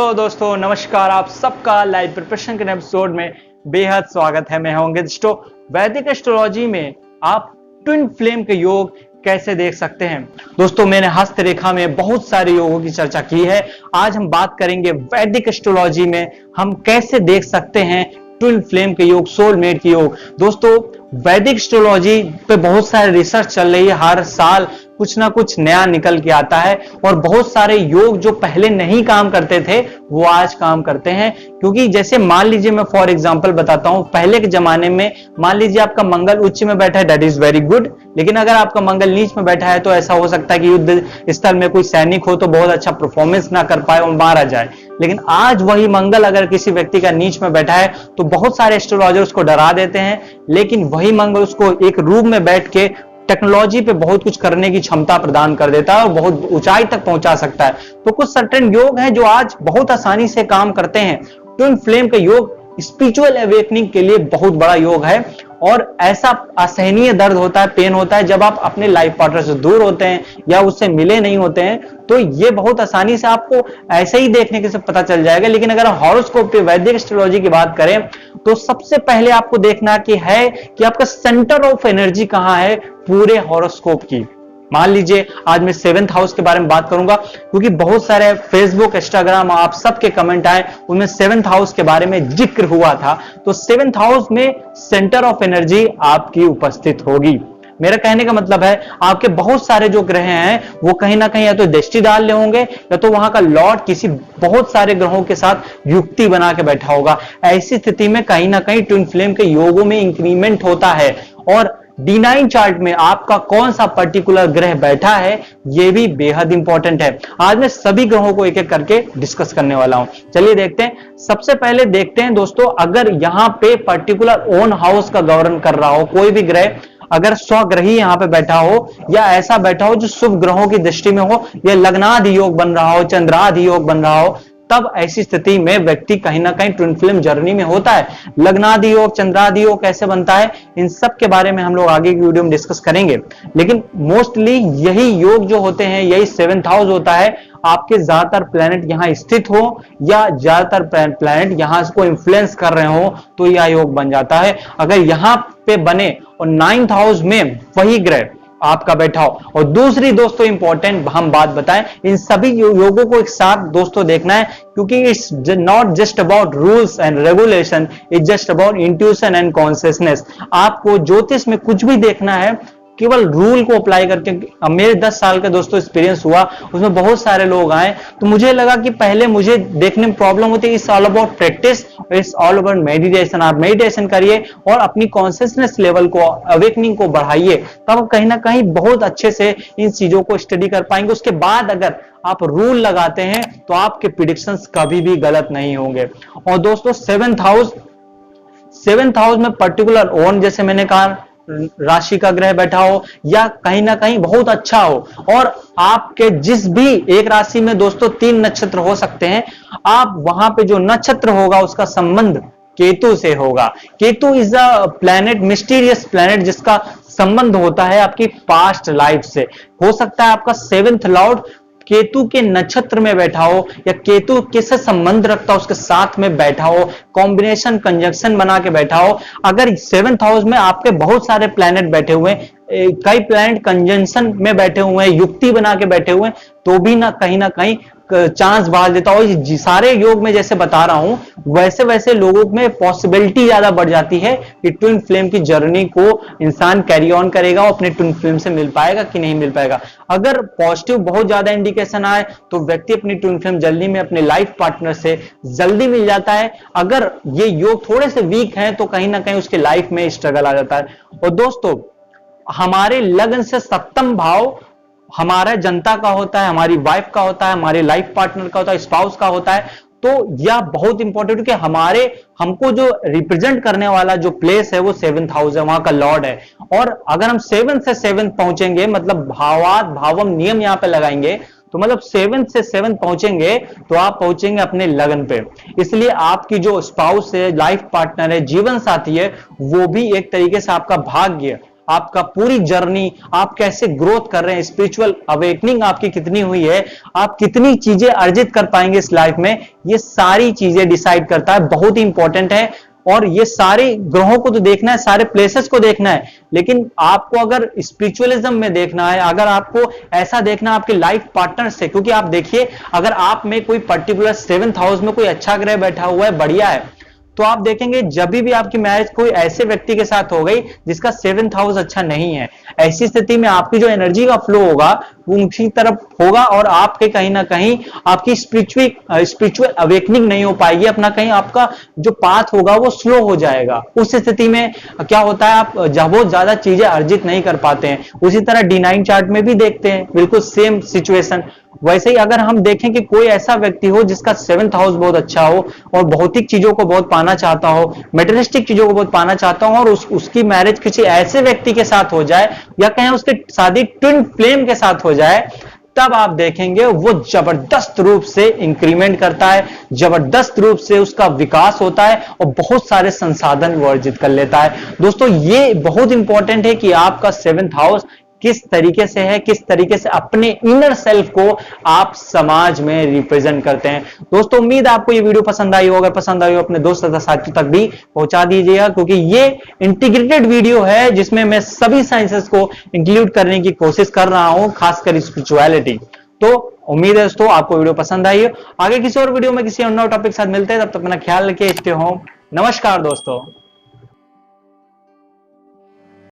Hello दोस्तों, नमस्कार। आप सबका लाइव प्रिपरेशन के एपिसोड में बेहद स्वागत है। मैं होंगे दोस्तों। वैदिक एस्ट्रोलॉजी में आप ट्विन फ्लेम के योग कैसे देख सकते हैं। दोस्तों, मैंने हस्तरेखा में बहुत सारे योगों की चर्चा की है। आज हम बात करेंगे वैदिक एस्ट्रोलॉजी में हम कैसे देख सकते हैं ट्विन फ्लेम के योग, सोलमेट के योग। दोस्तों, वैदिक एस्ट्रोलॉजी पे बहुत सारे रिसर्च चल रही है। हर साल कुछ ना कुछ नया निकल के आता है और बहुत सारे योग जो पहले नहीं काम करते थे वो आज काम करते हैं। क्योंकि जैसे मान लीजिए, मैं फॉर एग्जांपल बताता हूं, पहले के जमाने में मान लीजिए आपका मंगल उच्च में बैठा है, दैट इज वेरी गुड। लेकिन अगर आपका मंगल नीच में बैठा है तो ऐसा हो सकता है कि युद्ध स्थल में कोई सैनिक हो तो बहुत अच्छा परफॉर्मेंस ना कर पाए और मारा जाए। लेकिन आज वही मंगल अगर किसी व्यक्ति का नीच में बैठा है तो बहुत सारे एस्ट्रोलॉजर उसको डरा देते हैं, लेकिन वही मंगल उसको एक रूम में बैठ के टेक्नोलॉजी पे बहुत कुछ करने की क्षमता प्रदान कर देता है और बहुत ऊंचाई तक पहुंचा सकता है। तो कुछ सर्टेन योग हैं जो आज बहुत आसानी से काम करते हैं। ट्विन फ्लेम का योग स्पिरिचुअल अवेकनिंग के लिए बहुत बड़ा योग है और ऐसा असहनीय दर्द होता है, पेन होता है जब आप अपने लाइफ पार्टनर से दूर होते हैं या उससे मिले नहीं होते हैं। तो ये बहुत आसानी से आपको ऐसे ही देखने के से पता चल जाएगा। लेकिन अगर हॉरोस्कोप पे वैदिक एस्ट्रोलॉजी की बात करें तो सबसे पहले आपको देखना कि आपका सेंटर ऑफ एनर्जी कहां है पूरे हॉरोस्कोप की। मान लीजिए आज मैं 7th हाउस के बारे में बात करूंगा क्योंकि बहुत सारे फेसबुक, इंस्टाग्राम आप सबके कमेंट आए, उनमें 7th हाउस के बारे में जिक्र हुआ था। तो 7th हाउस में सेंटर ऑफ एनर्जी आपकी उपस्थित होगी। मेरा कहने का मतलब है आपके बहुत सारे जो ग्रह हैं वो कहीं ना कहीं या तो दृष्टि डाल ले होंगे या तो वहां का लॉर्ड किसी बहुत सारे ग्रहों के साथ युक्ति बना के बैठा होगा। ऐसी स्थिति में कहीं ना कहीं ट्विन फ्लेम के योगों में इंक्रीमेंट होता है। और D9 चार्ट में आपका कौन सा पर्टिकुलर ग्रह बैठा है यह भी बेहद इंपॉर्टेंट है। आज मैं सभी ग्रहों को एक एक करके डिस्कस करने वाला हूं। चलिए देखते हैं। सबसे पहले देखते हैं दोस्तों, अगर यहां पे पर्टिकुलर ओन हाउस का गवर्न कर रहा हो कोई भी ग्रह, अगर स्वग्रही यहां पे बैठा हो या ऐसा बैठा हो जो शुभ ग्रहों की दृष्टि में हो या लग्नादि योग बन रहा हो, चंद्रादि योग बन रहा हो, तब ऐसी स्थिति में व्यक्ति कहीं ना कहीं ट्विन फ्लेम जर्नी में होता है। लग्नादि योग, चंद्रादि योग कैसे बनता है, इन सब के बारे में हम लोग आगे की वीडियो में डिस्कस करेंगे। लेकिन मोस्टली यही योग जो होते हैं, यही 7th हाउस होता है। आपके ज्यादातर प्लैनेट यहां स्थित हो या ज्यादातर प्लैनेट यहां को इंफ्लुएंस कर रहे हो तो यह योग बन जाता है। अगर यहां पे बने और 9th हाउस में वही ग्रह आपका बैठा हो। और दूसरी दोस्तों इंपॉर्टेंट हम बात बताएं, इन सभी योगों को एक साथ दोस्तों देखना है क्योंकि it's not just about rules and regulation, it's just about intuition and consciousness. आपको ज्योतिष में कुछ भी देखना है केवल रूल को अप्लाई करके। मेरे 10 साल का दोस्तों एक्सपीरियंस हुआ, उसमें बहुत सारे लोग आए तो मुझे लगा कि पहले मुझे देखने में प्रॉब्लम होती है। It's all about practice, it's all about meditation. आप मेडिटेशन करिए और अपनी कॉन्शियसनेस लेवल को, अवेकनिंग को बढ़ाइए, तब कहीं ना कहीं बहुत अच्छे से इन चीजों को स्टडी कर पाएंगे। उसके बाद अगर आप रूल लगाते हैं तो आपके प्रिडिक्शंस कभी भी गलत नहीं होंगे। और दोस्तों 7th हाउस में पर्टिकुलर ओन, जैसे मैंने कहा, राशि का ग्रह बैठा हो या कहीं ना कहीं बहुत अच्छा हो। और आपके जिस भी एक राशि में दोस्तों 3 नक्षत्र हो सकते हैं, आप वहां पे जो नक्षत्र होगा उसका संबंध केतु से होगा। Ketu is a planet, mysterious planet, जिसका संबंध होता है आपकी पास्ट लाइफ से। हो सकता है आपका 7th लॉर्ड केतु के नक्षत्र में बैठा हो या केतु किससे संबंध रखता हो उसके साथ में बैठा हो, कॉम्बिनेशन कंजंक्शन बना के बैठा हो। अगर 7th हाउस में आपके बहुत सारे प्लैनेट बैठे हुए हैं, कई प्लैनेट कंजंक्शन में बैठे हुए हैं, युक्ति बना के बैठे हुए हैं, तो भी ना कहीं चांस बढ़ा देता हो। सारे योग में जैसे बता रहा हूं वैसे वैसे लोगों में पॉसिबिलिटी ज्यादा बढ़ जाती है कि ट्विन फ्लेम की जर्नी को इंसान कैरी ऑन करेगा और अपने ट्विन फ्लेम से मिल पाएगा कि नहीं मिल पाएगा। अगर पॉजिटिव बहुत ज्यादा इंडिकेशन आए तो व्यक्ति अपनी ट्विन फ्लेम जल्दी में अपने लाइफ पार्टनर से जल्दी मिल जाता है। अगर ये योग थोड़े से वीक हैं तो कहीं ना कहीं उसके लाइफ में स्ट्रगल आ जाता है। और दोस्तों, हमारे लग्न से 7th भाव हमारा जनता का होता है, हमारी वाइफ का होता है, हमारे लाइफ पार्टनर का होता है, स्पाउस का होता है। तो यह बहुत इंपॉर्टेंट है कि हमको जो रिप्रेजेंट करने वाला जो प्लेस है वो 7th हाउस है, वहां का लॉर्ड है। और अगर हम 7 से 7 पहुंचेंगे, मतलब भावात भावम नियम यहां पे लगाएंगे, तो मतलब 7 से 7 पहुंचेंगे तो आप पहुंचेंगे अपने लगन पे। इसलिए आपकी जो स्पाउस है, लाइफ पार्टनर है, जीवन साथी है, वो भी एक तरीके से आपका भाग्य, आपका पूरी जर्नी, आप कैसे ग्रोथ कर रहे हैं, स्पिरिचुअल अवेकनिंग आपकी कितनी हुई है, आप कितनी चीजें अर्जित कर पाएंगे इस लाइफ में, ये सारी चीजें डिसाइड करता है। बहुत ही इंपॉर्टेंट है। और ये सारे ग्रहों को तो देखना है, सारे प्लेसेस को देखना है, लेकिन आपको अगर स्पिरिचुअलिज्म में देखना है, अगर आपको ऐसा देखना आपके लाइफ पार्टनर से, क्योंकि आप देखिए अगर आप में कोई पर्टिकुलर 7th हाउस में कोई अच्छा ग्रह बैठा हुआ है, बढ़िया है, तो आप देखेंगे जब भी आपकी मैरिज कोई ऐसे व्यक्ति के साथ हो गई जिसका 7th हाउस अच्छा नहीं है, ऐसी स्थिति में आपकी जो एनर्जी का फ्लो होगा वो उसी तरफ होगा और आपके कहीं ना कहीं आपकी स्पिरिचुअल अवेकनिंग नहीं हो पाएगी, अपना कहीं आपका जो पाथ होगा वो स्लो हो जाएगा। उस स्थिति में क्या होता है, आप बहुत ज्यादा चीजें अर्जित नहीं कर पाते हैं। उसी तरह D9 चार्ट में भी देखते हैं बिल्कुल सेम सिचुएशन। वैसे ही अगर हम देखें कि कोई ऐसा व्यक्ति हो जिसका 7th हाउस बहुत अच्छा हो और भौतिक चीजों को बहुत पाना चाहता हो, मेटेरियलिस्टिक चीजों को बहुत पाना चाहता हो, और उसकी मैरिज किसी ऐसे व्यक्ति के साथ हो जाए या कहें उसकी शादी ट्विन फ्लेम के साथ हो जाए, तब आप देखेंगे वो जबरदस्त रूप से इंक्रीमेंट करता है, जबरदस्त रूप से उसका विकास होता है और बहुत सारे संसाधन वो अर्जित कर लेता है। दोस्तों ये बहुत इंपॉर्टेंट है कि आपका 7th हाउस किस तरीके से है, किस तरीके से अपने इनर सेल्फ को आप समाज में रिप्रेजेंट करते हैं। दोस्तों उम्मीद है आपको ये वीडियो पसंद आई हो, अगर पसंद आई हो अपने दोस्त तथा साथियों तक भी पहुंचा दीजिएगा, क्योंकि ये इंटीग्रेटेड वीडियो है जिसमें मैं सभी साइंसेस को इंक्लूड करने की कोशिश कर रहा हूं, खासकर स्पिरिचुअलिटी। तो उम्मीद है दोस्तों आपको वीडियो पसंद आई हो। आगे किसी और वीडियो में किसी और नए टॉपिक के साथ मिलते हैं, तब तक अपना ख्याल रखिए। Stay home. नमस्कार दोस्तों।